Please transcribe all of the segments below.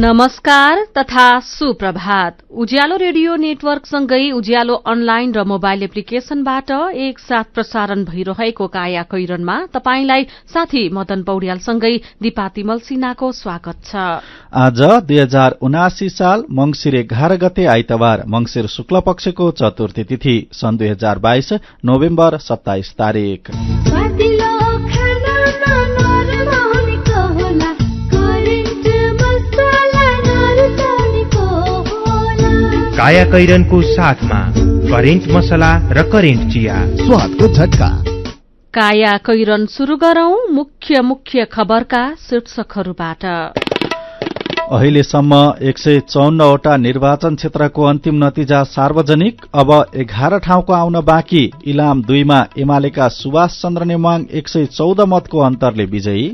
नमस्कार तथा सुप्रभात। उज्यालो रेडियो नेटवर्कसँगै उज्यालो अनलाइन र मोबाइल एप्लिकेशनबाट एकसाथ प्रसारण भइरहेको काया कैरनमा तपाईंलाई साथी मदन पौड्यालसँगै दिपा तिमल सिन्हाको स्वागत छ। आज 2079 साल मंगिर 11 गते आइतबार मंगिर शुक्ल पक्षको चतुर्थी तिथि सन् 2022 नोभेम्बर 27 तारिक। काया कैरनको साथमा करेन्ट मसला र करेन्ट चिया, स्वादको झट्का। काया कैरन शुरू गरौं मुख्य खबरका शीर्षकहरूबाट। अहिलेसम्म 154 वटा निर्वाचन क्षेत्रको अन्तिम नतिजा सार्वजनिक। अब 11 ठाउँको आउन बाँकी। इलाम 2 मा एमालेका सुभाष चन्द्र नेमाङ 114 मतको अन्तरले विजयी।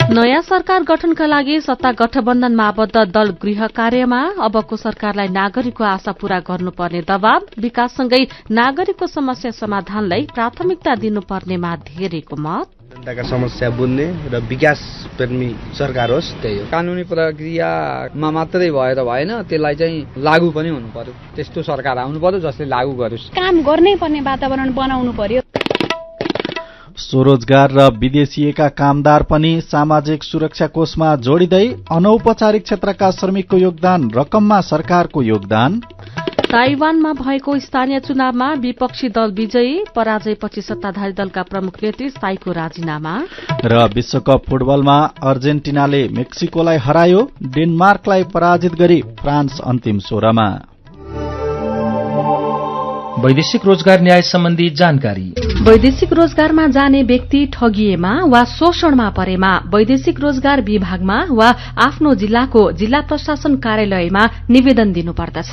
नयाँ सरकार गठनका लागि सत्ता गठबन्धनमा आबद्ध दल गृह कार्यमा। अबको सरकारलाई नागरिकको आशा पूरा गर्नुपर्ने दबाव। विकाससँगै नागरिकको समस्या समाधानलाई प्राथमिकता दिनुपर्नेमा धेरैको मत। जनताका समस्या बुझ्ने र विकास प्रेमी सरकार होस्, त्यही हो। कानूनी प्रक्रियामा मात्रै भएर भएन, त्यसलाई चाहिँ लागू पनि हुनु पर्यो। त्यस्तो सरकार आउनु पर्यो जसले लागू गरोस्। काम गर्नै पर्ने वातावरण बनाउनु पर्यो। स्वरोजगार र विदेशिएका कामदार पनि सामाजिक सुरक्षा कोषमा जोडिँदै। अनौपचारिक क्षेत्रका श्रमिकको योगदान रकममा सरकारको योगदान। ताइवानमा भएको स्थानीय चुनावमा विपक्षी दल विजयी। पराजयपछि सत्ताधारी दलका प्रमुख नेत्री साईको राजीनामा। र विश्वकप फुटबलमा अर्जेन्टिनाले मेक्सिकोलाई हरायो। डेनमार्कलाई पराजित गरी फ्रान्स अन्तिम 16 मा। वैदेशिक रोजगार न्याय सम्बन्धी जानकारी। वैदेशिक रोजगारमा जाने व्यक्ति ठगिएमा वा शोषणमा परेमा वैदेशिक रोजगार विभागमा वा आफ्नो जिल्लाको जिल्ला प्रशासन कार्यालयमा निवेदन दिनुपर्दछ।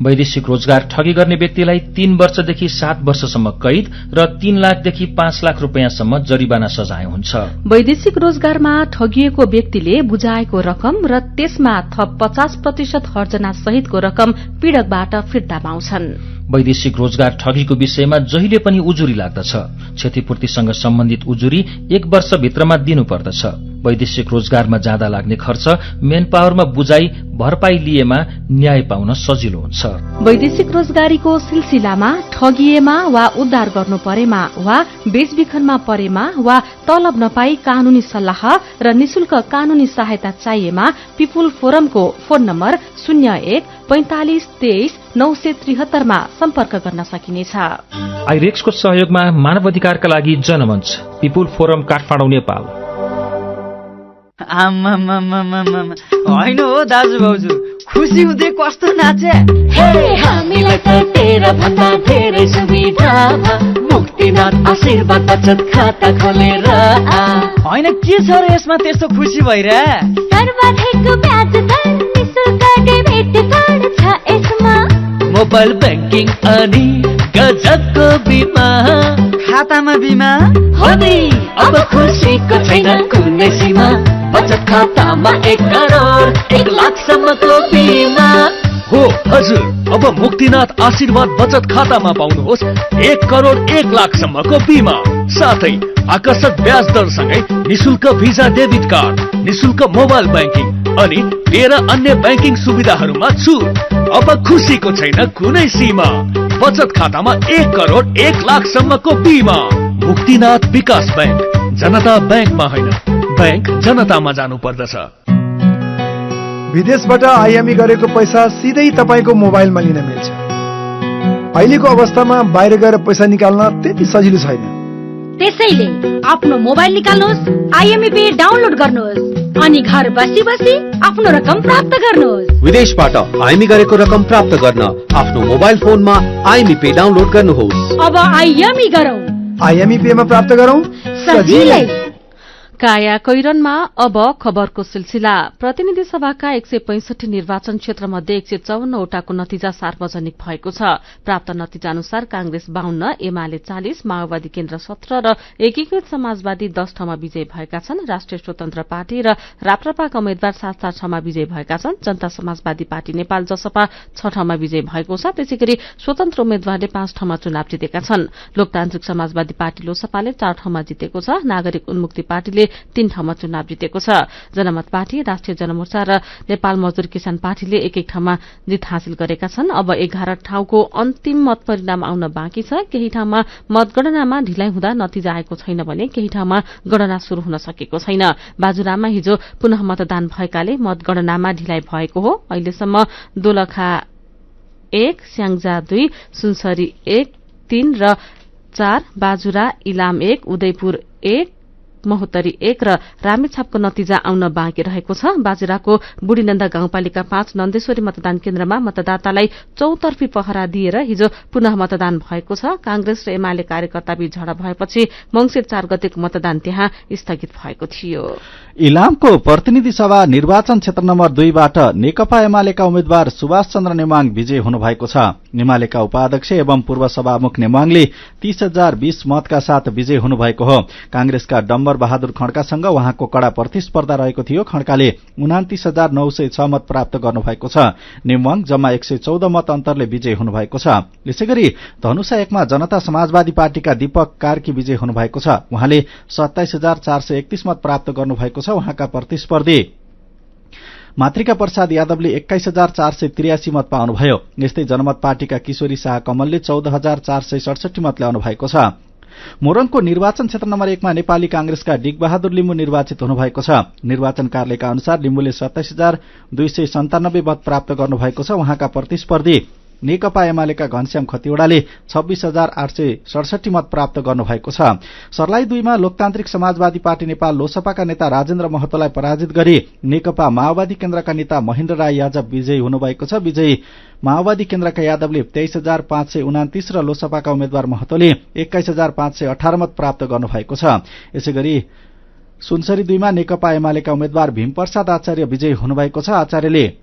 वैदेशिक रोजगार ठगी गर्ने व्यक्तिलाई 3 वर्षदेखि 7 वर्षसम्म कैद र 3 लाखदेखि 5 लाख रुपियाँसम्म जरिवाना सजाय हुन्छ। वैदेशिक रोजगारमा ठगिएको व्यक्तिले बुझाएको रकम र त्यसमा थप 50% हर्जना सहितको रकम पीड़कबाट फिर्ता पाउँछन्। वैदेशिक रोजगार ठगीको विषयमा जहिले पनि उजुरी लाग्दछ। क्षतिपूर्तिसँग सम्बन्धित उजुरी 1 वर्षभित्रमा दिनुपर्दछ। वैदेशिक रोजगारमा जाँदा लाग्ने खर्च, मेन पावरमा बुझाइ भरपाई लिएमा न्याय पाउन सजिलो हुन्छ। वैदेशिक रोजगारीको सिलसिलामा ठगिएमा वा उद्धार गर्नु परेमा वा बेचबिखनमा परेमा वा तलब नपाई कानूनी सल्लाह र निशुल्क कानूनी सहायता चाहिएमा पिपुल फोरमको फोन नम्बर 01 45 23 973 मा सम्पर्क गर्न सकिनेछ। आइरेक्सको सहयोगमा मानव अधिकारका लागि जनमञ्च, पिपुल फोरम काठमाडौँ, नेपाल। होइन हो दाजु भाउजू, खुसी हुँदै कस्तो नाचे। हामीलाई त तेरा भन्दा धेरै सुविधा मुक्तिनाथ आशीर्वाद बचत खाता खोलेर। होइन के छ र यसमा त्यस्तो खुसी भइरहे? सर्वाधिक ब्याज दर निशुल्क डेबिट कार्ड छ यसमा। मोबाइल ब्याङ्किङ अनि गजबको बिमा। खातामा बिमा हो नि, अब खुसीको छैन कुनै सीमा। बचत खातामा 1 करोड 1 लाखसम्मको बिमा हो। हजुर, अब मुक्तिनाथ आशीर्वाद बचत खातामा पाउनुहोस् 1 करोड 1 लाखसम्मको बिमा, साथै आकर्षक ब्याज दरसँगै निशुल्क भिजा डेबिट कार्ड, निशुल्क मोबाइल ब्याङ्किङ अनि 13 अन्य ब्याङ्किङ सुविधाहरूमा छुट। अब खुसीको छैन कुनै सीमा। बचत खातामा 1 करोड 1 लाखसम्मको बिमा। मुक्तिनाथ विकास ब्याङ्क, जनता ब्याङ्कमा होइन, ब्याङ्क जनतामा जानु पर्दछ। विदेशबाट आयामी गरेको पैसा सिधै तपाईको मोबाइलमा लिन मिल्छ। अहिलेको अवस्थामा बाहिर गएर पैसा निकाल्न त्यति सजिलो छैन। त्यसैले आफ्नो मोबाइल निकाल्नुहोस्, आइएमई पे डाउनलोड गर्नुहोस् अनि घर बसी बसी आफ्नो रकम प्राप्त गर्नुहोस्। विदेशबाट आइएमई गरेको रकम प्राप्त गर्न आफ्नो मोबाइल फोनमा आइएमई पे डाउनलोड गर्नुहोस्। अब आइएमई गरौँ, आइएमई पे मा प्राप्त गरौँ सजिलै। काया कैरनमा अब खबरको सिलसिला। प्रतिनिधि सभाका 165 निर्वाचन क्षेत्रमध्ये 154 वटाको नतिजा सार्वजनिक भएको छ। प्राप्त नतिजा अनुसार कांग्रेस 52, एमाले 40, माओवादी केन्द्र 17 र एकीकृत समाजवादी 10 ठाउँमा विजय भएका छन्। राष्ट्रिय स्वतन्त्र पार्टी र राप्रपाका उम्मेद्वार 7 ठाउँमा विजय भएका छन्। जनता समाजवादी पार्टी नेपाल जसपा 6 ठाउँमा विजय भएको छ। त्यसैगरी स्वतन्त्र उम्मेद्वारले 5 ठाउँमा चुनाव जितेका छन्। लोकतान्त्रिक समाजवादी पार्टी लोसपाले 4 ठाउँमा जितेको छ। नागरिक उन्मुक्ति पार्टीले तीन ठाउँमा चुनाव जितेको छ। जनमत पार्टी, राष्ट्रिय जनमोर्चा र नेपाल मजदुर किसान पार्टीले एक एक ठाउँमा जित हासिल गरेका छन्। अब 11 ठाउँको अन्तिम मत परिणाम आउन बाँकी छ। केही ठाउँमा मतगणनामा ढिलाइ हुँदा नतिजा आएको छैन भने केही ठाउँमा गणना शुरू हुन सकेको छैन। बाजुराममा हिजो पुनः मतदान भएकाले मतगणनामा ढिलाइ भएको हो। अहिलेसम्म दोलखा 1, स्याङ्जा 2, सुनसरी 1, 3 र 4, बाजुरा, इलाम 1, उदयपुर 1, महोत्तरी 1 र रामेछापको नतिजा आउन बाँकी रहेको छ। बाजुराको बुढीनन्दा गाउँपालिका 5 नन्देश्वरी मतदान केन्द्रमा मतदातालाई चौतर्फी पहरा दिएर हिजो पुनः मतदान भएको छ। कांग्रेस र एमाले कार्यकर्ताबीच झडप भएपछि मंसिर 4 गतेको मतदान त्यहाँ स्थगित भएको थियो। इलामको प्रतिनिधि सभा निर्वाचन क्षेत्र नम्बर 2 बाट नेकपा एमालेका उम्मेद्वार सुभाष चन्द्र नेमाङ विजयी हुनुभएको छ। एमालेका उपाध्यक्ष एवं पूर्व सभामुख नेमाङले 30,020 मतका साथ विजयी हुनुभएको हो। कांग्रेसका डम्बर बहादुर खड्कासँग उहाँको कड़ा प्रतिस्पर्धा रहेको थियो। खड्काले 29,906 मत प्राप्त गर्नुभएको छ। नेमाङ जम्मा 114 मत अन्तरले विजयी हुनुभएको छ। यसैगरी धनुषा 1 मा जनता समाजवादी पार्टीका दीपक कार्की विजयी हुनुभएको छ। उहाँले 27,431 मत प्राप्त गर्नुभएको छ। उहाँका प्रतिस्पर्धी मातृका प्रसाद यादवले 21,483 मत पाउनुभयो। यस्तै जनमत पार्टीका किशोरी शाह कमलले 14,467 मत ल्याउनु भएको छ। मोरङको निर्वाचन क्षेत्र नम्बर 1 मा नेपाली कांग्रेसका डिगबहादुर लिम्बू निर्वाचित हुनुभएको छ। निर्वाचन कार्यालयका अनुसार लिम्बूले 27,297 मत प्राप्त गर्नुभएको छ। उहाँका प्रतिस्पर्धी नेकपा एमालेका घनश्याम खतिवड़ाले 26,867 मत प्राप्त गर्नुभएको छ। सर्लाही 2 मा लोकतान्त्रिक समाजवादी पार्टी नेपाल लोसपाका नेता राजेन्द्र महतोलाई पराजित गरी नेकपा माओवादी केन्द्रका नेता महेन्द्र राय यादव विजयी हुनुभएको छ। विजयी माओवादी केन्द्रका यादवले 23,529 र लोसपाका उम्मेद्वार महतोले 21,518 मत प्राप्त गर्नुभएको छ। यसैगरी सुनसरी 2 मा नेकपा एमालेका उम्मेद्वार भीमप्रसाद आचार्य विजयी हुनुभएको छ। आचार्यले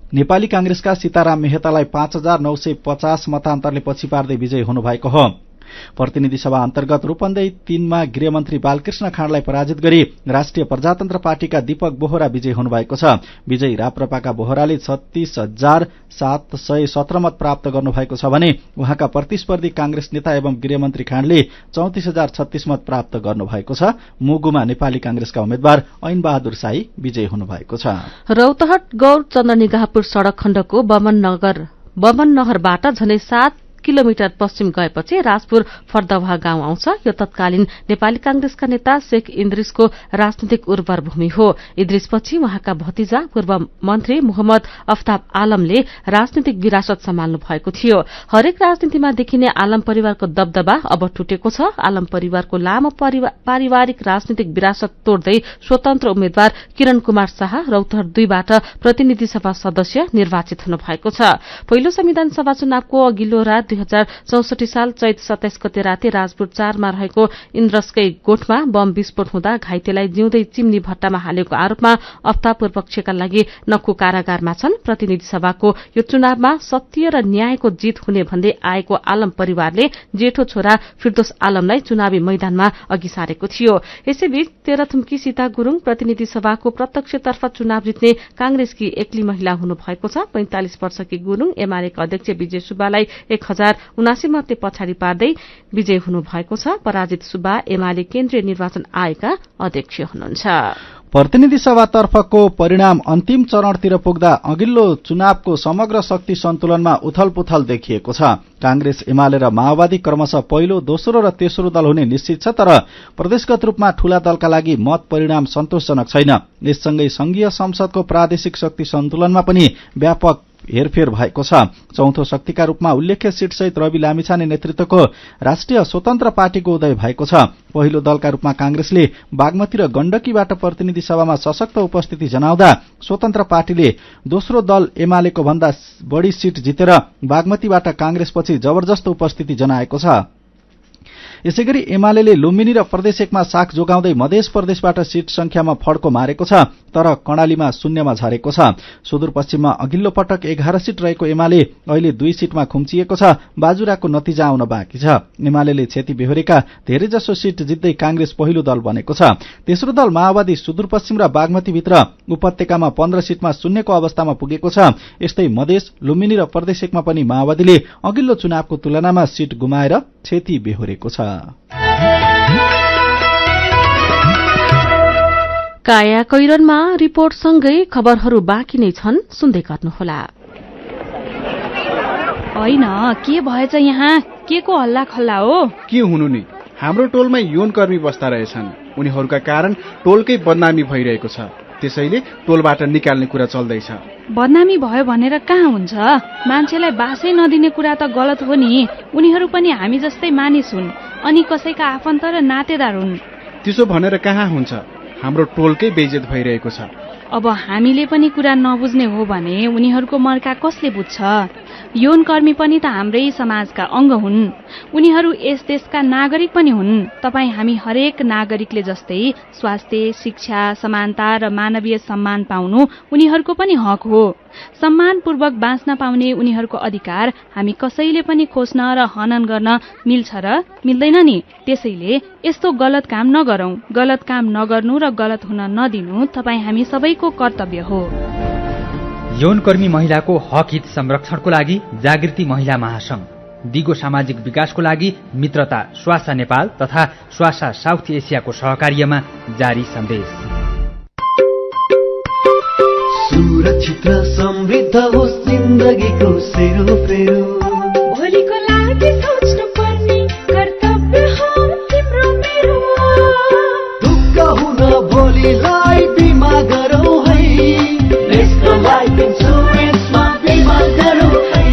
नेपाली कांग्रेसका सीताराम मेहतालाई 5,950 मतान्तरले पछि पार्दै विजयी हुनुभएको हो। प्रतिनिधि सभा अन्तर्गत रूपन्देही 3 मा गृहमन्त्री बालकृष्ण खाँडलाई पराजित गरी राष्ट्रिय प्रजातन्त्र पार्टीका दीपक बोहरा विजयी हुनुभएको छ। विजयी राप्रपाका बोहराले 36,717 मत प्राप्त गर्नुभएको छ भने उहाँका प्रतिस्पर्धी कांग्रेस नेता एवं गृहमन्त्री खाँडले 34,036 मत प्राप्त गर्नुभएको छ। मुगुमा नेपाली कांग्रेसका उम्मेद्वार ऐन बहादुर साई विजयी हुनुभएको छ। रौतहट गौर चन्द्रनिगाहपुर सड़क खण्डको बमन नहरबाट झनै 7 किलोमिटर पश्चिम गएपछि राजपुर फर्दवाह गाउँ आउँछ। यो तत्कालीन नेपाली कांग्रेसका नेता शेख इन्द्रिसको राजनीतिक उर्वर भूमि हो। इद्रिसपछि उहाँका भतिजा पूर्व मन्त्री मोहम्मद अफ्ताब आलमले राजनीतिक विरासत सम्हाल्नु भएको थियो। हरेक राजनीतिमा देखिने आलम परिवारको दबदबा अब टुटेको छ। आलम परिवारको लामो पारिवारिक राजनीतिक विरासत तोड्दै स्वतन्त्र उम्मेद्वार किरण कुमार शाह रौतहट 2 बाट प्रतिनिधि सभा सदस्य निर्वाचित हुनु भएको छ। पहिलो संविधान सभा चुनावको अघिल्लो रात 2064 साल चैत 27 गते राति राजपुर 4 मा रहेको इन्द्रसकै गोठमा बम विस्फोट हुँदा घाइतेलाई जिउँदै चिम्नी भट्टामा हालेको आरोपमा अफ्ताबपुर पक्षका लागि नक्कु कारागारमा छन्। प्रतिनिधि सभाको यो चुनावमा सत्य र न्यायको जित हुने भन्दै आएको आलम परिवारले जेठो छोरा फिरदोस आलमलाई चुनावी मैदानमा अघि सारेको थियो। यसैबीच तेह्रथुमकी सीता गुरूङ प्रतिनिधि सभाको प्रत्यक्षतर्फ चुनाव जित्ने कांग्रेसकी एक्ली महिला हुनुभएको छ। 45 वर्षकी गुरूङ एमालेका अध्यक्ष विजय सुब्बालाई 1079 मतले पछाडि पार्दै विजय हुनुभएको छ। पराजित सुब्बा एमाले केन्द्रीय निर्वाचन आयोगका अध्यक्ष हुनुहुन्छ। प्रतिनिधि सभातर्फको परिणाम अन्तिम चरणतिर पुग्दा अघिल्लो चुनावको समग्र शक्ति सन्तुलनमा उथलपुथल देखिएको छ। कांग्रेस एमाले र माओवादी क्रमशः पहिलो, दोस्रो र तेस्रो दल हुने निश्चित छ। तर प्रदेशगत रूपमा ठूला दलका लागि मत परिणाम सन्तोषजनक छैन। यससँगै संघीय संसदको प्रादेशिक शक्ति सन्तुलनमा पनि व्यापक हेरफेर भएको छ। चौथो शक्तिका रूपमा उल्लेख्य सीटसहित रवि लामिछाने नेतृत्वको राष्ट्रिय स्वतन्त्र पार्टीको उदय भएको छ। पहिलो दलका रूपमा कांग्रेसले बागमती र गण्डकीबाट प्रतिनिधि सभामा सशक्त उपस्थिति जनाउँदा स्वतन्त्र पार्टीले दोस्रो दल एमालेको भन्दा बढ़ी सीट जितेर बागमतीबाट कांग्रेसपछि जबरजस्त उपस्थिति जनाएको छ। यसैगरी एमाले लुम्बिनी र प्रदेश 1 मा साख जोगाउँदै मधेस प्रदेशबाट सीट संख्यामा फड्को मारेको छ। तर कर्णालीमा शून्यमा झरेको छ। सुदूरपश्चिममा अघिल्लो पटक 11 सीट रहेको एमाले अहिले 2 सीटमा खुम्चिएको छ। बाजुराको नतिजा आउन बाँकी छ। एमाले क्षति बेहोरेका धेरैजसो सीट जित्दै कांग्रेस पहिलो दल बनेको छ। तेस्रो दल माओवादी सुदूरपश्चिम र बागमतीभित्र उपत्यकामा 15 सीटमा शून्यको अवस्थामा पुगेको छ। यस्तै मधेस, लुम्बिनी र प्रदेश 1 मा पनि माओवादीले अघिल्लो चुनावको तुलनामा सीट गुमाएर क्षति बेहोरेको छ। काया कैरनमा रिपोर्टसँगै खबरहरू बाँकी नै छन्, सुन्दै गर्नुहोला। होइन, के भएछ यहाँ? के को हल्ला खल्ला हो? के हुनु नि, हाम्रो टोलमा यौनकर्मी बस्दा रहेछन्। उनीहरूका कारण टोलकै बदनामी भइरहेको छ, त्यसैले टोलबाट निकाल्ने कुरा चल्दैछ। बदनामी भयो भनेर कहाँ हुन्छ? मान्छेलाई बासै नदिने कुरा त गलत हो नि। उनीहरू पनि हामी जस्तै मानिस हुन् अनि कसैका आफन्त र नातेदार हुन्। त्यसो भनेर कहाँ हुन्छ? हाम्रो टोलकै बेइज्जत भइरहेको छ। अब हामीले पनि कुरा नबुझ्ने हो भने उनीहरूको मर्का कसले बुझ्छ? यौनकर्मी पनि त हाम्रै समाजका अंग हुन्। उनीहरू यस देशका नागरिक पनि हुन्। तपाईँ हामी हरेक नागरिकले जस्तै स्वास्थ्य, शिक्षा, समानता र मानवीय सम्मान पाउनु उनीहरूको पनि हक हो। सम्मानपूर्वक बाँच्न पाउने उनीहरूको अधिकार हामी कसैले पनि खोज्न र हनन गर्न मिल्छ र मिल्दैन नि। त्यसैले यस्तो गलत काम नगरौं। गलत काम नगर्नु र गलत हुन नदिनु तपाईँ हामी सबैको कर्तव्य हो। यौनकर्मी महिलाको हक हित संरक्षणको लागि जागृति महिला महासंघ, दिगो सामाजिक विकासको लागि मित्रता स्वासा नेपाल तथा स्वासा साउथ एसियाको सहकार्यमा जारी सन्देश। सुरक्षित र समृद्ध होस् जिन्दगीको सेरोफेरो, भोलिको लागि सोच्नु पर्ने कर्तव्य हो तिम्रो मेरो। दुःख हुन भोलिलाई बिमा गरौँ है, नेशनल लाइफ इन्सुरेन्समा बिमा गरौँ है।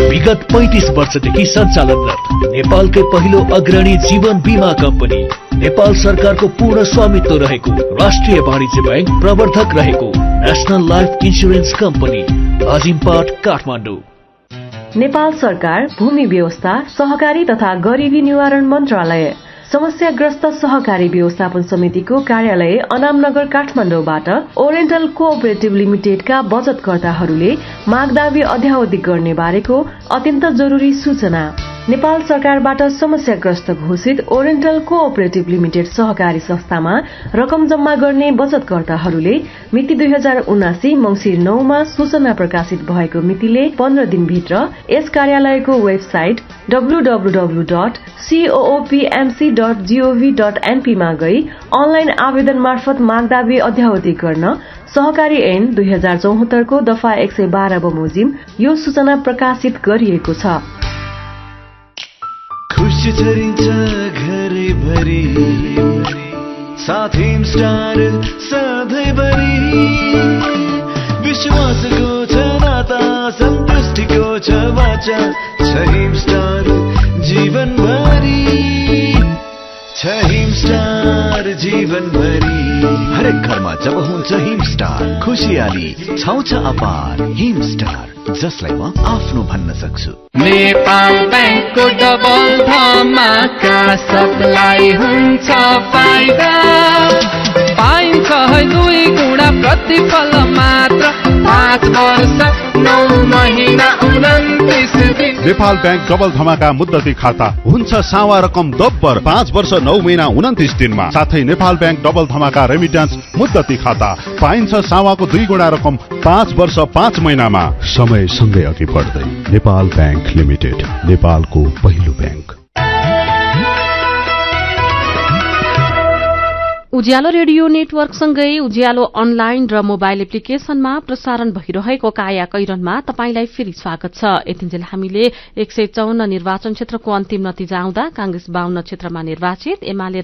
विगत 35 वर्षदेखि सञ्चालनरत नेपालकै पहिलो अग्रणी जीवन बीमा कम्पनी, नेपाल सरकारको पूर्ण स्वामित्व रहेको राष्ट्रिय वाणिज्य बैंक प्रवर्धक रहेको national life insurance company, Ajimpat, Kathmandu. Nepal सरकार, भूमि व्यवस्था, सहकारी तथा गरिबी निवारण मन्त्रालय, समस्याग्रस्त सहकारी व्यवस्थापन समितिको कार्यालय अनामनगर काठमाडौँबाट ओरिएन्टल कोअपरेटिभ लिमिटेडका बचतकर्ताहरूले मागदावी अध्यावधि गर्ने बारेको अत्यन्त जरुरी सूचना। नेपाल सरकारबाट समस्याग्रस्त घोषित ओरिएन्टल कोअपरेटिभ लिमिटेड सहकारी संस्थामा रकम जम्मा गर्ने बचतकर्ताहरूले मिति 2079 मंसिर 9 मा सूचना प्रकाशित भएको मितिले 15 दिनभित्र यस कार्यालयको वेबसाइट www.coopmc.gov.np मा गई अनलाइन आवेदन मार्फत मागदावी अध्यावधि गर्न सहकारी ऐन 2074 को दफा 112 बमोजिम यो सूचना प्रकाशित गरिएको छ। खुशी छरिन्छ घरैभरि, साथ हिमस्टार सधैँभरि। विश्वासको छ नाता, सन्तुष्टिको छ वाचा, छ हिमस्टार जीवनभरि, छ हिमस्टार जीवनभरि। हरेक घरमा जब हुन्छ हिमस्टार, खुशियाली छाउँछ अपार। हिमस्टार, जसलाई म आफ्नो भन्न सक्छु। नेपाल बैंकको डबल धमाका, सबलाई हुन्छ फाइदा। पाइन्छ 2 गुणा प्रतिफल मात्र, 5 वर्ष 9 महिना 29 दिन। नेपाल बैंक डबल धमाका मुद्दती खाता हुन्छ सावा रकम दोब्बर 5 वर्ष 9 महिना 29 दिनमा। साथै नेपाल बैंक डबल धमाका रेमिट्यान्स मुद्दती खाता पाइन्छ सावाको 2 गुणा रकम 5 वर्ष 5 महिनामा। समय सँगै अघि बढ्दै नेपाल बैंक लिमिटेड, नेपालको पहिलो बैंक। उज्यालो रेडियो नेटवर्कसँगै उज्यालो अनलाइन र मोबाइल एप्लिकेशनमा प्रसारण भइरहेको काया कैरनमा तपाईंलाई फेरि स्वागत छ। यतिन्जेल हामीले 154 निर्वाचन क्षेत्रको अन्तिम नतिजा आउँदा कांग्रेस 52 क्षेत्रमा निर्वाचित, एमाले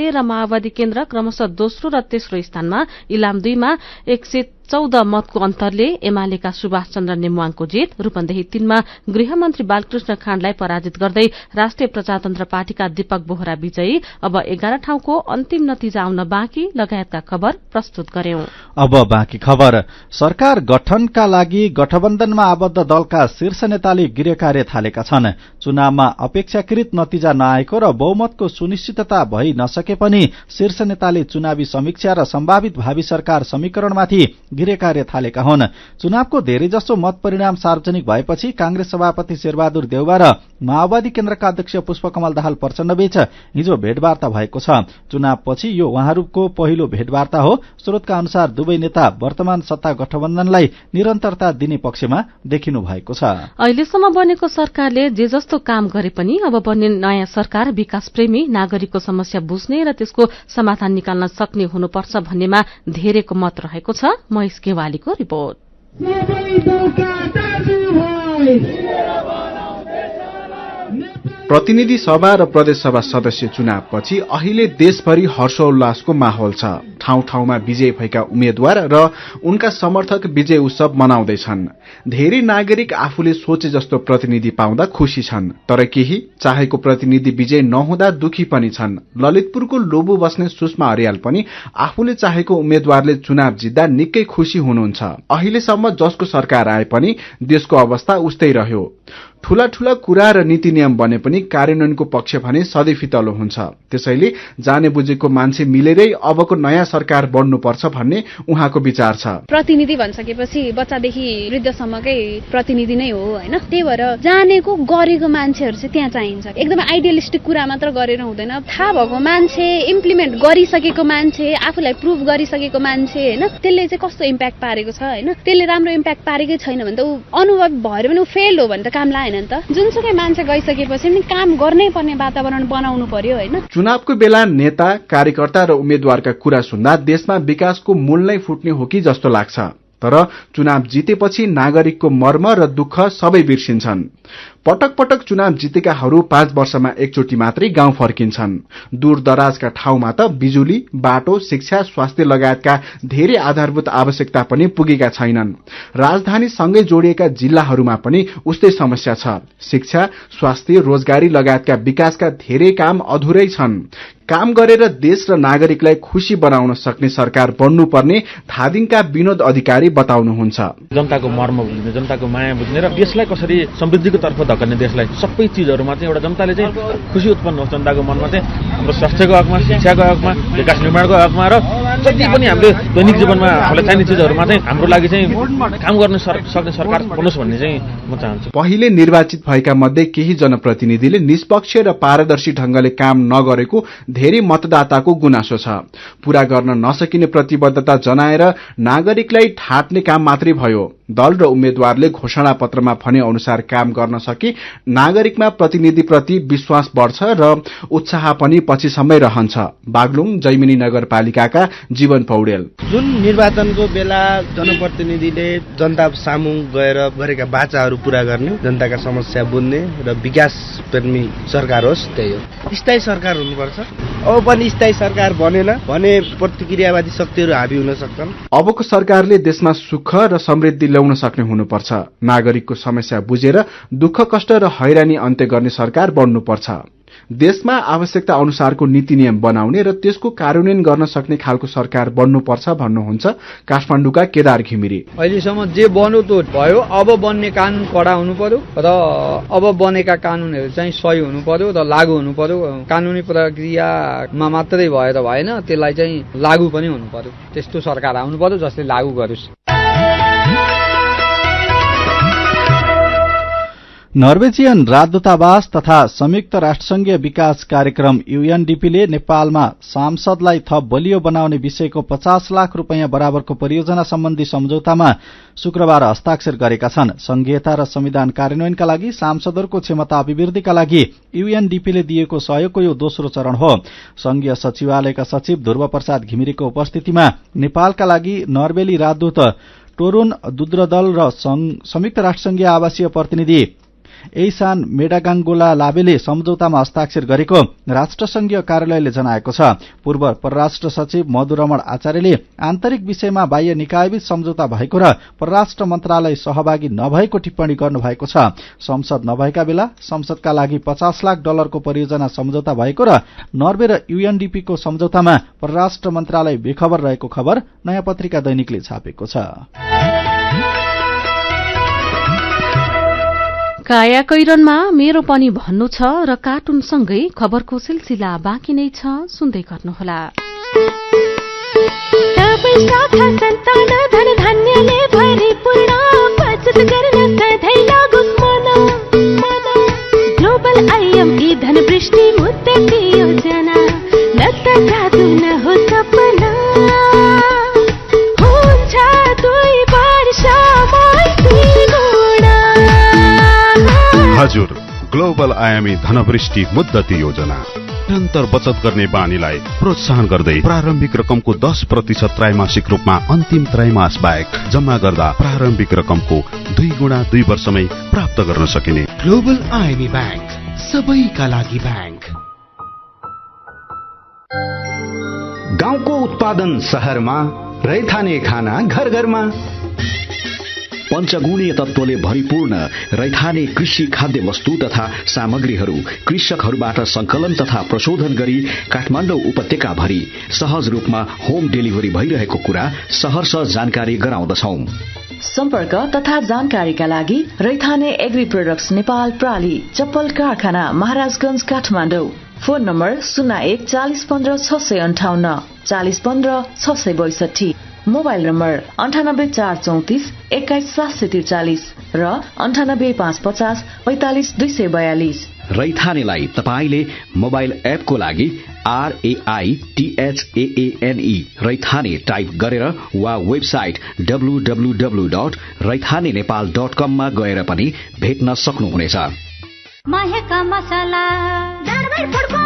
र माओवादी केन्द्र क्रमशः दोस्रो र तेस्रो स्थानमा, इलाम 2 मा 114 मतको अन्तरले एमालेका सुभाष चन्द्र नेमुवाङको जित, रूपन्देही 3 मा गृहमन्त्री बालकृष्ण खाँडलाई पराजित गर्दै राष्ट्रिय प्रजातन्त्र पार्टीका दीपक बोहरा विजयी। अब 11 ठाउँको अन्तिम नतिजा आउन बाँकी लगायतका खबर प्रस्तुत गर्यौं। अब बाँकी खबर। सरकार गठनका लागि गठबन्धनमा आबद्ध दलका शीर्ष नेताले गिरेकार्य थालेका छन्। चुनावमा अपेक्षाकृत नतिजा नआएको र बहुमतको सुनिश्चितता भइ नसके पनि शीर्ष नेताले चुनावी समीक्षा र सम्भावित भावी सरकार समीकरणमाथि गृह कार्य थालेका हुन्। चुनावको धेरैजसो मत परिणाम सार्वजनिक भएपछि कांग्रेस सभापति शेरबहादुर देउवा र माओवादी केन्द्रका अध्यक्ष पुष्पकमल दाहाल प्रचण्डबीच हिजो भेटवार्ता भएको छ। चुनावपछि यो उहाँहरूको पहिलो भेटवार्ता हो। स्रोतका अनुसार दुवै नेता वर्तमान सत्ता गठबन्धनलाई निरन्तरता दिने पक्षमा देखिनु भएको छ। अहिलेसम्म बनेको सरकारले जे जस्तो काम गरे पनि अब बन्ने नयाँ सरकार विकास प्रेमी, नागरिकको समस्या बुझ्ने र त्यसको समाधान निकाल्न सक्ने हुनुपर्छ भन्नेमा धेरैको मत रहेको छ। महेश गेवालीको रिपोर्ट। प्रतिनिधि सभा र प्रदेश सभा सदस्य चुनावपछि अहिले देशभरि हर्षोल्लासको माहौल छ। ठाउँ ठाउँमा विजयी भएका उम्मेद्वार र उनका समर्थक विजय उत्सव मनाउँदैछन्। धेरै नागरिक आफूले सोचे जस्तो प्रतिनिधि पाउँदा खुशी छन्, तर केही चाहेको प्रतिनिधि विजय नहुँदा दुखी पनि छन्। ललितपुरको लोबु बस्ने सुषमा अर्याल पनि आफूले चाहेको उम्मेद्वारले चुनाव जित्दा निकै खुशी हुनुहुन्छ। अहिलेसम्म जसको सरकार आए पनि देशको अवस्था उस्तै रह्यो। ठूला ठूला कुरा र नीति नियम बने पनि कार्यान्वयनको पक्ष भने सधैँ फितलो हुन्छ। त्यसैले जाने बुझेको मान्छे मिलेरै अबको नयाँ सरकार बन्नुपर्छ भन्ने उहाँको विचार छ। प्रतिनिधि भनिसकेपछि बच्चादेखि वृद्धसम्मकै प्रतिनिधि नै हो हैन। त्यही भएर जानेको गरेको मान्छेहरु चाहिँ त्यहाँ चाहिन्छ। एकदम आइडियलिस्टिक कुरा मात्र गरेर हुँदैन। थाहा भएको मान्छे, इम्प्लिमेन्ट गरिसकेको मान्छे, आफूलाई प्रुभ गरिसकेको मान्छे हैन, त्यसले चाहिँ कस्तो इम्प्याक्ट पारेको छ हैन। त्यसले राम्रो इम्प्याक्ट पारेकै छैन भने त उ अनुभवी भएर पनि उ फेल हो भने त काम लाग्दैन नि त। जुनसुकै मान्छे गइसकेपछि पनि काम गर्नै पर्ने वातावरण बनाउनु पर्यो हैन। चुनावको बेला नेता, कार्यकर्ता र उम्मेद्वारका कुरा सुन्दा देशमा विकासको मूल नै फुट्ने हो कि जस्तो लाग्छ। तर चुनाव जितेपछि नागरिकको मर्म र दुःख सबै बिर्सिन्छन्। पटक पटक चुनाव जितेकाहरू 5 वर्षमा एकचोटि मात्रै गाउँ फर्किन्छन्। दूर दराजका ठाउँमा त बिजुली, बाटो, शिक्षा, स्वास्थ्य लगायतका धेरै आधारभूत आवश्यकता पनि पुगेका छैनन्। राजधानी सँगै जोडिएका जिल्लाहरूमा पनि उस्तै समस्या छ। शिक्षा, स्वास्थ्य, रोजगारी लगायतका विकासका धेरै काम अधुरै छन्। काम गरेर देश र नागरिकलाई खुशी बनाउन सक्ने सरकार बन्नुपर्ने धादिङका विनोद अधिकारी बताउनुहुन्छ। जनताको मर्म बुझ्ने, जनताको माया बुझ्ने र देशलाई कसरी समृद्धिको तर्फ धकेल्ने, देशलाई सबै चिजहरूमा चाहिँ एउटा जनताले चाहिँ खुशी उत्पन्न होस्। जनताको मनमा चाहिँ हाम्रो स्वास्थ्यको हकमा, शिक्षाको हकमा, विकास निर्माणको हकमा र जति पनि हामीले दैनिक जीवनमा हामीलाई चाहिने चिजहरूमा चाहिँ हाम्रो लागि चाहिँ काम गर्न सक्ने सरकार बनोस् भन्ने चाहिँ म चाहन्छु। पहिले निर्वाचित भएका मध्ये केही जनप्रतिनिधिले निष्पक्ष र पारदर्शी ढंगले काम नगरेको धेरै मतदाताको गुनासो छ। पूरा गर्न नसकिने प्रतिबद्धता जनाएर नागरिकलाई ठाट्ने काम मात्रै भयो। दल र उम्मेद्वारले घोषणा पत्रमा भने अनुसार काम गर्न सके नागरिकमा प्रतिनिधिप्रति विश्वास बढ्छ र उत्साह पनि पछिसम्मै रहन्छ। बागलुङ जैमिनी नगरपालिकाका जीवन पौडेल। जुन निर्वाचनको बेला जनप्रतिनिधिले जनता सामु गएर गरेका बाचाहरू पूरा गर्ने, जनताका समस्या बुझ्ने र विकास प्रेमी सरकार होस्, त्यही हो। स्थायी सरकार हुनुपर्छ। अब पनि स्थायी सरकार बनेन भने प्रतिक्रियावादी शक्तिहरू हाबी हुन सक्छन्। अबको सरकारले देशमा सुख र समृद्धि ल्याउन सक्ने हुनुपर्छ। नागरिकको समस्या बुझेर दुःख कष्ट र हैरानी अन्त्य गर्ने सरकार बन्नुपर्छ। देशमा आवश्यकता अनुसारको नीति नियम बनाउने र त्यसको कार्यान्वयन गर्न सक्ने खालको सरकार बन्नुपर्छ भन्नुहुन्छ काठमाडौँका केदार घिमिरे। अहिलेसम्म जे बन्यो त्यो भयो। अब बन्ने कानून कडा हुनु पर्यो र अब बनेका कानूनहरू चाहिँ सही हुनु पर्यो र लागू हुनु पर्यो। कानूनी प्रक्रियामा मात्रै भएर भएन, त्यसलाई चाहिँ लागू पनि हुनु पर्यो। त्यस्तो सरकार आउनु पर्यो जसले लागू गरोस्। नर्वेजियन राजदूतावास तथा संयुक्त राष्ट्रसंघीय विकास कार्यक्रम यूएनडीपीले नेपालमा सांसदलाई थप बलियो बनाउने विषयको 50 लाख रुपैयाँ बराबरको परियोजना सम्बन्धी सम्झौतामा शुक्रबार हस्ताक्षर गरेका छन्। संघीयता र संविधान कार्यान्वयनका लागि सांसदहरूको क्षमता अभिवृद्धिका लागि यूएनडीपीले दिएको सहयोगको यो दोस्रो चरण हो। संघीय सचिवालयका सचिव ध्रुव प्रसाद घिमिरेको उपस्थितिमा नेपालका लागि नर्वेली राजदूत टोरुन दुद्रदल र संयुक्त राष्ट्रसंघीय आवासीय प्रतिनिधि एइसान मेडागाङ्गोला लाबेले सम्झौतामा हस्ताक्षर गरेको राष्ट्रसंघीय कार्यालयले जनाएको छ। पूर्व परराष्ट्र सचिव मधुरमण आचार्यले आन्तरिक विषयमा बाह्य निकायबीच सम्झौता भएको र परराष्ट्र मन्त्रालय सहभागी नभएको टिप्पणी गर्नुभएको छ। संसद नभएका बेला संसदका लागि 50 लाख डलरको परियोजना सम्झौता भएको र नर्वे र यूएनडीपीको सम्झौतामा परराष्ट्र मन्त्रालय बेखबर रहेको खबर नयाँ पत्रिका दैनिकले छापेको छ। काया कैरनमा मेरो पनि भन्नु छ र कार्टुनसँगै खबरको सिलसिला बाँकी नै छ, सुन्दै गर्नुहोला। सबै शाखा सन्तान धन धान्यले भरिपूर्ण बचत गर्न सधैँ लागोस् मन ग्लोबल आइएमपी धनवृष्टि मुद्दती योजना न त जादु न हो सपना हुन्छ 2 वर्षमा 3 गुणा हजुर ग्लोबल आयामी धनवृष्टि मुद्दती योजना निरन्तर बचत गर्ने बानीलाई प्रोत्साहन गर्दै प्रारम्भिक रकमको 10% त्रैमासिक रूपमा अन्तिम त्रैमास बाहेक जम्मा गर्दा प्रारम्भिक रकमको 2 गुणा 2 वर्षमै प्राप्त गर्न सकिने ग्लोबल आयामी ब्याङ्क सबैका लागि ब्याङ्क। गाउँको उत्पादन शहरमा, रैथाने खाना घर घरमा। पञ्चगुणीय तत्त्वले भरिपूर्ण रैथाने कृषि खाद्य वस्तु तथा सामग्रीहरू कृषकहरूबाट संकलन तथा प्रशोधन गरी काठमाडौँ उपत्यका भरि सहज रूपमा होम डेलिभरी भइरहेको कुरा सहर्ष जानकारी गराउँदछौं। सम्पर्क तथा जानकारीका लागि रैथाने एग्री प्रोडक्ट्स नेपाल प्राली चप्पल कारखाना Maharajganj Kathmandu. Phone number 01 40 15 658 40 15 662। Mobile number 98 434 21 743 र 98 550 45 242। रैथानेलाई तपाईले मोबाइल एपको लागि RAITHAANE रैथाने टाइप गरेर वा वेबसाइट www.raithanenepal.com मा गएर पनि भेट्न सक्नुहुनेछ। माहेका मसला दरबार फड्को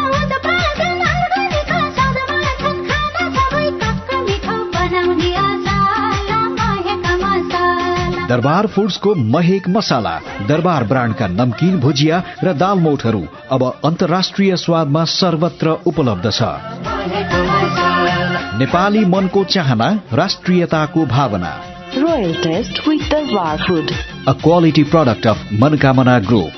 दरबार फूड्सको महेक मसाला दरबार ब्रान्डका नमकीन भुजिया र दाल मोठहरू अब अन्तर्राष्ट्रिय स्वादमा सर्वत्र उपलब्ध छ। नेपाली मनको चाहना, राष्ट्रियताको भावना। Royal taste with darbar food, a quality product of Manokamana group.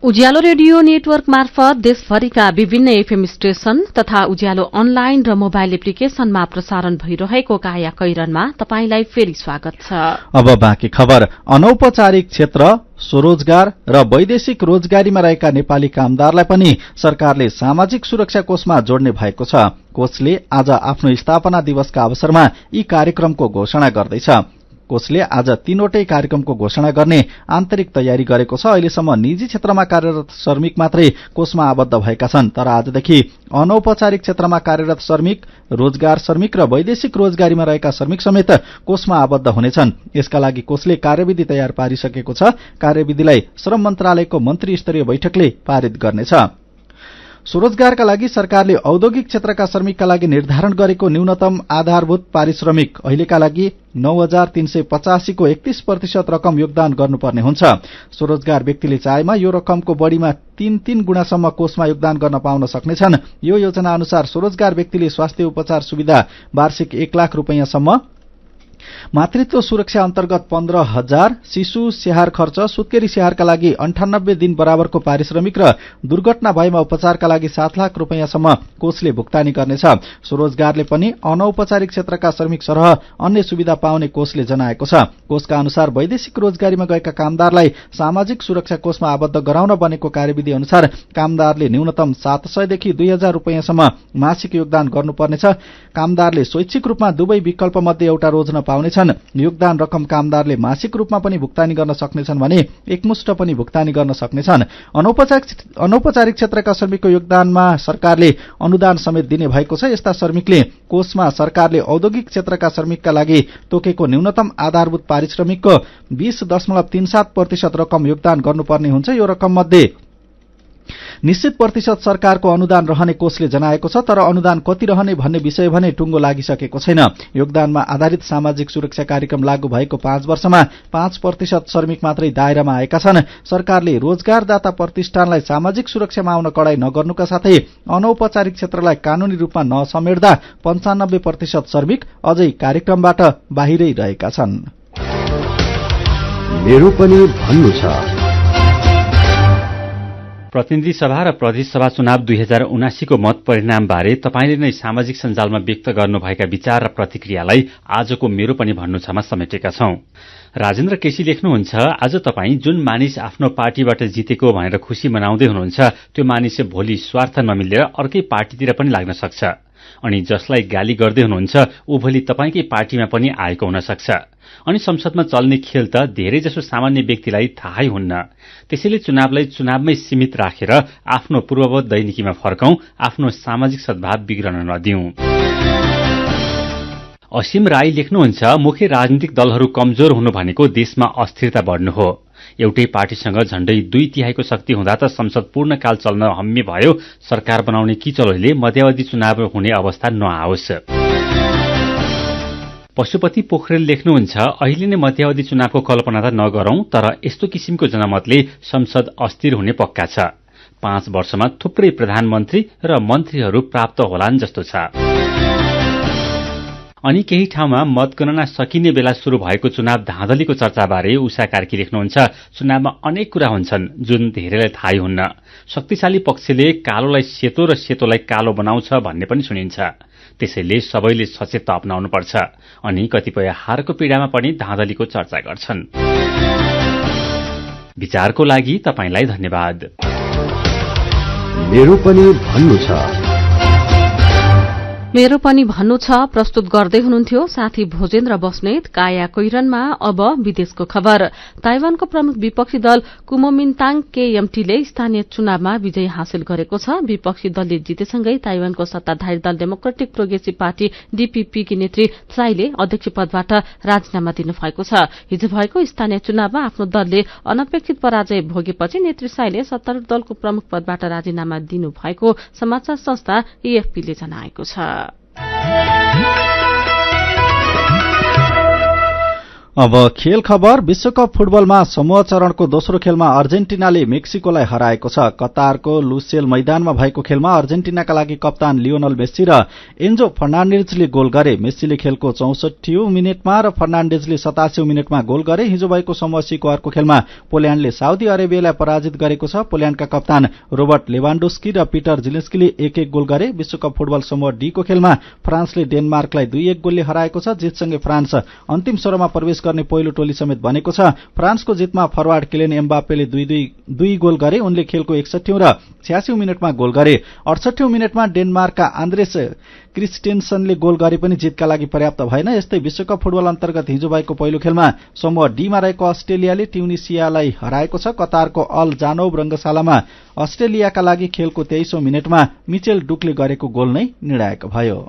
Ujyaalo radio network मार्फत देशभरिका विभिन्न एफएम स्टेशन तथा उज्यालो अनलाइन र मोबाइल एप्लिकेशनमा प्रसारण भइरहेको काया कैरनमा तपाईंलाई फेरि स्वागत छ। अब बाँकी खबर। अनौपचारिक क्षेत्र, स्वरोजगार र वैदेशिक रोजगारीमा रहेका नेपाली कामदारलाई पनि सरकारले सामाजिक सुरक्षा कोषमा जोड्ने भएको छ। कोषले आज आफ्नो स्थापना दिवसका अवसरमा यी कार्यक्रमको घोषणा गर्दैछ। कोषले आज 3वटै कार्यक्रमको घोषणा गर्ने आन्तरिक तयारी गरेको छ। अहिलेसम्म निजी क्षेत्रमा कार्यरत श्रमिक मात्रै कोषमा आबद्ध भएका छन्, तर आजदेखि अनौपचारिक क्षेत्रमा कार्यरत श्रमिक, रोजगार श्रमिक र वैदेशिक रोजगारीमा रहेका श्रमिक समेत कोषमा आबद्ध हुनेछन्। यसका लागि कोषले कार्यविधि तयार पारिसकेको छ। कार्यविधिलाई श्रम मन्त्रालयको मन्त्री स्तरीय बैठकले पारित गर्नेछ। स्वरोजगारका लागि सरकारले औद्योगिक क्षेत्रका श्रमिकका लागि निर्धारण गरेको न्यूनतम आधारभूत पारिश्रमिक अहिलेका लागि 9,385 को 31% रकम योगदान गर्नुपर्ने हुन्छ। स्वरोजगार व्यक्तिले चाहेमा यो रकमको बढ़ीमा 3 गुणासम्म कोषमा योगदान गर्न पाउन सक्नेछन्। यो योजना अनुसार स्वरोजगार व्यक्तिले स्वास्थ्य उपचार सुविधा वार्षिक 1 लाख रुपैयाँसम्म, मातृत्व सुरक्षा अन्तर्गत 15,000, शिशु स्याहार खर्च, सुत्केरी स्याहारका लागि 98 दिन बराबरको पारिश्रमिक र दुर्घटना भएमा उपचारका लागि 7 लाख रुपैयाँसम्म कोषले भुक्तानी गर्नेछ। स्वरोजगारले पनि अनौपचारिक क्षेत्रका श्रमिक सरह अन्य सुविधा पाउने कोषले जनाएको छ। कोषका अनुसार वैदेशिक रोजगारीमा गएका कामदारलाई सामाजिक सुरक्षा कोषमा आबद्ध गराउन बनेको कार्यविधि अनुसार कामदारले न्यूनतम 700 देखि 2,000 रुपैयाँसम्म मासिक योगदान गर्नुपर्नेछ। कामदारले स्वैच्छिक रूपमा दुवै विकल्प मध्ये एउटा रोज्न पाउनेछन्। योगदान रकम कामदारले मासिक रूपमा पनि भुक्तानी गर्न सक्नेछन् भने एकमुष्ट पनि भुक्तानी गर्न सक्नेछन्। अनौपचारिक क्षेत्रका श्रमिकको योगदानमा सरकारले अनुदान समेत दिने भएको छ। यस्ता श्रमिकले कोषमा सरकारले औद्योगिक क्षेत्रका श्रमिकका लागि तोकेको न्यूनतम आधारभूत पारिश्रमिकको 20.37% रकम योगदान गर्नुपर्ने हुन्छ। यो रकम मध्ये निश्चित प्रतिशत सरकारको अनुदान रहने कोषले जनाएको छ, तर अनुदान कति रहने भन्ने विषय भने टुङ्गो लागिसकेको छैन। योगदानमा आधारित सामाजिक सुरक्षा कार्यक्रम लागू भएको 5 वर्षमा 5% श्रमिक मात्रै दायरामा आएका छन्। सरकारले रोजगारदाता प्रतिष्ठानलाई सामाजिक सुरक्षामा आउन कडाई नगर्नुका साथै अनौपचारिक क्षेत्रलाई कानूनी रूपमा नसमेट्दा 95% श्रमिक अझै कार्यक्रमबाट बाहिरै रहेका छन्। मेरो पनि भन्नु छ। प्रतिनिधि सभा र प्रदेश सभा चुनाव 2079 को मत परिणामबारे तपाईले नै सामाजिक सञ्जालमा व्यक्त गर्नुभएका विचार र प्रतिक्रियालाई आजको मेरो पनि भन्नु छमा समेटेका छौं। राजेन्द्र केसी लेख्नुहुन्छ, आज तपाईं जुन मानिस आफ्नो पार्टीबाट जितेको भनेर खुशी मनाउँदै हुनुहुन्छ त्यो मानिस भोलि स्वार्थ नमिलेर अर्कै पार्टीतिर पनि लाग्न सक्छ। अनि जसलाई गाली गर्दै हुनुहुन्छ ऊ भोलि तपाईकै पार्टीमा पनि आएको हुन सक्छ। अनि संसदमा चल्ने खेल त धेरैजसो सामान्य व्यक्तिलाई थाहै हुन्न। त्यसैले चुनावलाई चुनावमै सीमित राखेर आफ्नो पूर्ववत दैनिकीमा फर्कौं, आफ्नो सामाजिक सद्भाव बिग्रन नदिउँ। असीम राई लेख्नुहुन्छ, मुख्य राजनीतिक दलहरू कमजोर हुनु भनेको देशमा अस्थिरता बढ्नु हो। एउटै पार्टीसँग झण्डै 2/3 शक्ति हुँदा त संसद पूर्णकाल चल्न हम्मे भयो। सरकार बनाउने किचलोले मध्यावधि चुनाव हुने अवस्था नआओस्। पशुपति पोखरेल लेख्नुहुन्छ, अहिले नै मध्यावधि चुनावको कल्पना त नगरौं, तर यस्तो किसिमको जनमतले संसद अस्थिर हुने पक्का छ। 5 वर्षमा थुप्रै प्रधानमन्त्री र मन्त्रीहरू प्राप्त होलान् जस्तो छ। अनि केही ठाउँमा मतगणना सकिने बेला शुरू भएको चुनाव धाँधलीको चर्चाबारे उषा कार्की लेख्नुहुन्छ, चुनावमा अनेक कुरा हुन्छन् जुन धेरैलाई थाहै हुन्न। शक्तिशाली पक्षले कालोलाई सेतो र सेतोलाई कालो बनाउँछ भन्ने पनि सुनिन्छ। त्यसैले सबैले सचेत अपनाउनुपर्छ। अनि कतिपय हारको पीडामा पनि धाँधलीको चर्चा गर्छन्। विचारको लागि तपाईंलाई धन्यवाद। मेरो पनि भन्नु छ। मेरो पनि भन्नु छ प्रस्तुत गर्दै हुनुहुन्थ्यो साथी भोजेन्द्र बस्नेत। काया कोइरनमा अब विदेशको खबर। ताइवानको प्रमुख विपक्षी दल कुमोमिन्ताङ केएमटीले स्थानीय चुनावमा विजय हासिल गरेको छ। विपक्षी दलले जितेसँगै ताइवानको सत्ताधारी दल डेमोक्रेटिक प्रोग्रेसिभ पार्टी डीपीपी की नेत्री त्साईले अध्यक्ष पदबाट राजीनामा दिनुभएको छ। हिजो भएको स्थानीय चुनावमा आफ्नो दलले अनपेक्षित पराजय भोगेपछि नेत्री त्साईले सत्तारूढ़ दलको प्रमुख पदबाट राजीनामा दिनुभएको समाचार संस्था एएफपीले जनाएको छ। अब खेल खबर। विश्वकप फुटबलमा समूह चरणको दोस्रो खेलमा अर्जेन्टिनाले मेक्सिकोलाई हराएको छ। कतारको लुसेल मैदानमा भएको खेलमा अर्जेन्टिनाका लागि कप्तान लियोनल मेस्सी र एन्जो फर्नान्डेजले गोल गरे। मेस्सीले खेलको 64औं मिनेटमा र फर्नान्डेजले 87औं मिनेटमा गोल गरे। हिजो भएको समूह सी को अर्को खेलमा पोल्याण्डले साउदी अरेबियालाई पराजित गरेको छ। पोल्याण्डका कप्तान रोबर्ट लेवान्डोस्की र पीटर जिलेस्कीले 1-1 गोल गरे। विश्वकप फुटबल समूह डी को खेलमा फ्रान्सले डेनमार्कलाई 2-1 गोलले हराएको छ। जितसँगै फ्रान्स अन्तिम 16मा प्रवेश गर्ने पहिलो टोली समेत बनेको छ। फ्रान्सको जितमा फरवार्ड किलियन एम्बापेले 2 गोल गरे। उनले खेलको 61औं र 86औं मिनेटमा गोल गरे। 68औं मिनेटमा डेनमार्कका आन्द्रेस क्रिस्टेन्सनले गोल गरे पनि जितका लागि पर्याप्त भएन। यस्तै विश्वकप फुटबल अन्तर्गत हिजो भएको पहिलो खेलमा समूह डीमा रहेको अस्ट्रेलियाले ट्युनिसियालाई हराएको छ। कतारको अल जानौब रंगशालामा अस्ट्रेलियाका लागि खेलको 23औं मिनेटमा मिचेल डुकले गरेको गोल नै निर्णायक भयो।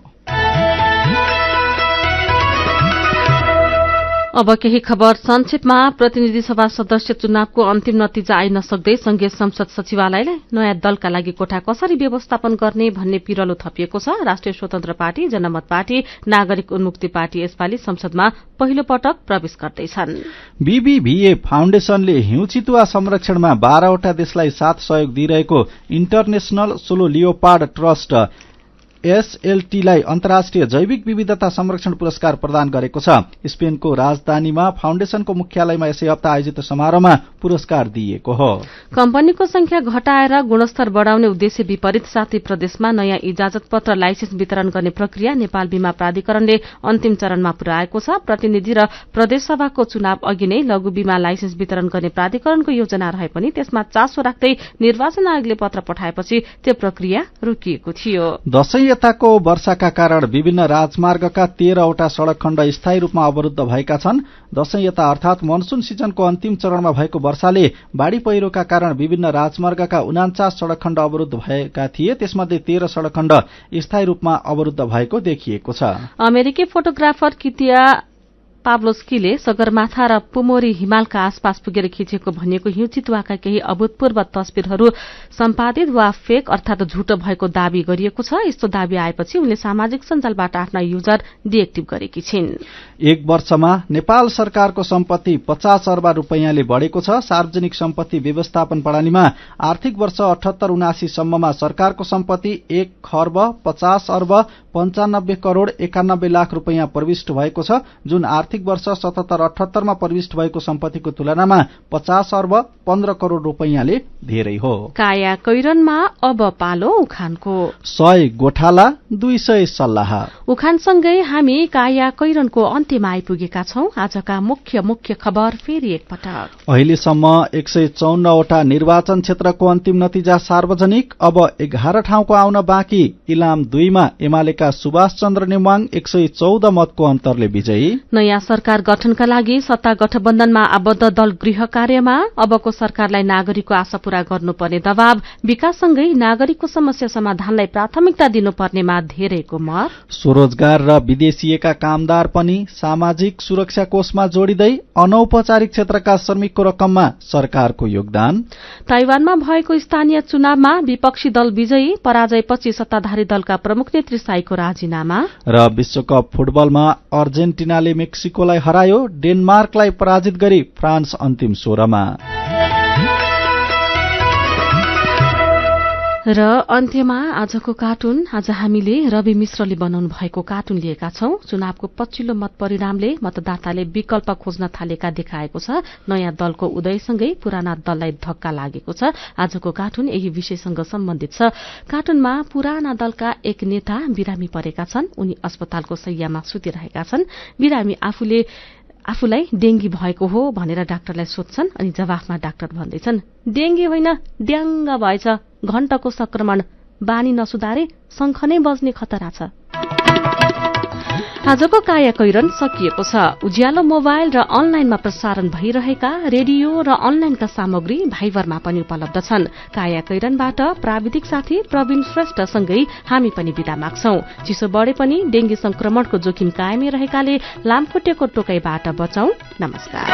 अब केही खबर संक्षेपमा। प्रतिनिधि सभा सदस्य चुनावको अन्तिम नतिजा आइ नसक्दै संघीय संसद सचिवालयले नयाँ दलका लागि कोठा कसरी व्यवस्थापन गर्ने भन्ने पिरलो थपिएको छ। राष्ट्रिय स्वतन्त्र पार्टी, जनमत पार्टी, नागरिक उन्मुक्ति पार्टी यसपालि संसदमा पहिलो पटक प्रवेश गर्दैछन्। बीबीभीए फाउन्डेशनले हिउँ चितुवा संरक्षणमा 12वटा देशलाई साथ सहयोग दिइरहेको इन्टरनेशनल सोलो लियोपार्ड ट्रस्ट एसएलटीलाई अन्तर्राष्ट्रिय जैविक विविधता संरक्षण पुरस्कार प्रदान गरेको छ। स्पेनको राजधानीमा फाउन्डेशनको मुख्यालयमा यसै हप्ता आयोजित समारोहमा पुरस्कार दिइएको हो। कम्पनीको संख्या घटाएर गुणस्तर बढ़ाउने उद्देश्य विपरीत 7 प्रदेशमा नयाँ इजाजत पत्र लाइसेन्स वितरण गर्ने प्रक्रिया नेपाल बीमा प्राधिकरणले अन्तिम चरणमा पुर्याएको छ। प्रतिनिधि र प्रदेशसभाको चुनाव अघि नै लघु बीमा लाइसेन्स वितरण गर्ने प्राधिकरणको योजना रहे पनि त्यसमा चासो राख्दै निर्वाचन आयोगले पत्र पठाएपछि त्यो प्रक्रिया रोकिएको थियो। यताको वर्षाका कारण विभिन्न राजमार्गका 13वटा सड़क खण्ड स्थायी रूपमा अवरुद्ध भएका छन्। दशैं यता अर्थात मनसून सिजनको अन्तिम चरणमा भएको वर्षाले बाढ़ी पहिरोका कारण विभिन्न राजमार्गका 49 सड़क खण्ड अवरुद्ध भएका थिए। त्यसमध्ये 13 सड़क खण्ड स्थायी रूपमा अवरुद्ध भएको देखिएको छ। अमेरिकी फोटोग्राफर कितिया पाब्लोस्कीले सगरमाथा र पुमोरी हिमालका आसपास पुगेर खिचेको भनिएको हिउँ चितुवाका केही अभूतपूर्व तस्विरहरू सम्पादित वा फेक अर्थात झुटो भएको दावी गरिएको छ। यस्तो दावी आएपछि उनले सामाजिक सञ्जालबाट आफ्ना युजर डिएक्टिभ गरेकी छिन्। 1 वर्षमा नेपाल सरकारको सम्पत्ति 50 अर्ब रुपैयाँले बढेको छ। सार्वजनिक सम्पत्ति व्यवस्थापन प्रणालीमा आर्थिक वर्ष 78-79 सम्ममा सरकारको सम्पत्ति 1 खर्ब 50 अर्ब 95 करोड़ 91 लाख रुपैयाँ प्रविष्ट भएको छ, जुन आर्थिक वर्ष 77-78 मा प्रविष्ट भएको सम्पत्तिको तुलनामा 50 अर्ब 15 करोड़ रुपैयाँले धेरै हो। काया कैरनमा अब पालो उखानको। 100 गोठाला 200 सल्लाह। उखानसँगै हामी काया कैरनको अन्त्यमा आइपुगेका छौं। आजका मुख्य खबर फेरि एकपटक। अहिलेसम्म 154 वटा निर्वाचन क्षेत्रको अन्तिम नतिजा सार्वजनिक। अब 11 ठाउँको आउन बाँकी। इलाम 2 मा एमालेका सुभाष चन्द्र नेवाङ 114 मतको अन्तरले विजयी। नयाँ सरकार गठनका लागि सत्ता गठबन्धनमा आबद्ध दल गृह कार्यमा। अबको सरकारलाई नागरिकको आशा पूरा गर्नुपर्ने दबाव। विकाससँगै नागरिकको समस्या समाधानलाई प्राथमिकता दिनुपर्नेमा धेरैको मत। स्वरोजगार र विदेशिएका कामदार पनि सामाजिक सुरक्षा कोषमा जोडिँदै अनौपचारिक क्षेत्रका श्रमिकको रकममा सरकारको योगदान। ताइवानमा भएको स्थानीय चुनावमा विपक्षी दल विजयी। पराजयपछि सत्ताधारी दलका प्रमुख नेत्री साईको राजीनामा। र विश्वकप फुटबलमा अर्जेन्टिनाले मेक्सिकोलाई हरायो। डेनमार्कलाई पराजित गरी फ्रान्स अन्तिम 16 मा। र अन्त्यमा आजको कार्टुन। आज हामीले रवि मिश्रले बनाउनु भएको कार्टुन लिएका छौं। चुनावको पछिल्लो मत परिणामले मतदाताले विकल्प खोज्न थालेका देखाएको छ। नयाँ दलको उदयसँगै पुराना दललाई धक्का लागेको छ। आजको कार्टुन यही विषयसँग सम्बन्धित छ। कार्टुनमा पुराना दलका एक नेता बिरामी परेका छन्। उनी अस्पतालको शैय्यामा सुतिरहेका छन्। बिरामी आफूलाई डेंगी भएको हो भनेर डाक्टरलाई सोध्छन्। अनि जवाफमा डाक्टर भन्दैछन्, डेंगी होइन, ड्याङ्ग भएछ, घण्टको संक्रमण, बानी नसुधारे शंख नै बज्ने खतरा छ। आजको काया कैरन सकिएको छ। उज्यालो मोबाइल र अनलाइनमा प्रसारण भइरहेका रेडियो र अनलाइनका सामग्री भाइबरमा पनि उपलब्ध छन्। काया कैरनबाट प्राविधिक साथी प्रवीण श्रेष्ठसँगै हामी पनि बिदा माग्छौं। चिसो बढे पनि डेंगी संक्रमणको जोखिम कायमै रहेकाले लामखुट्टेको टोकाइबाट बचौं। नमस्कार।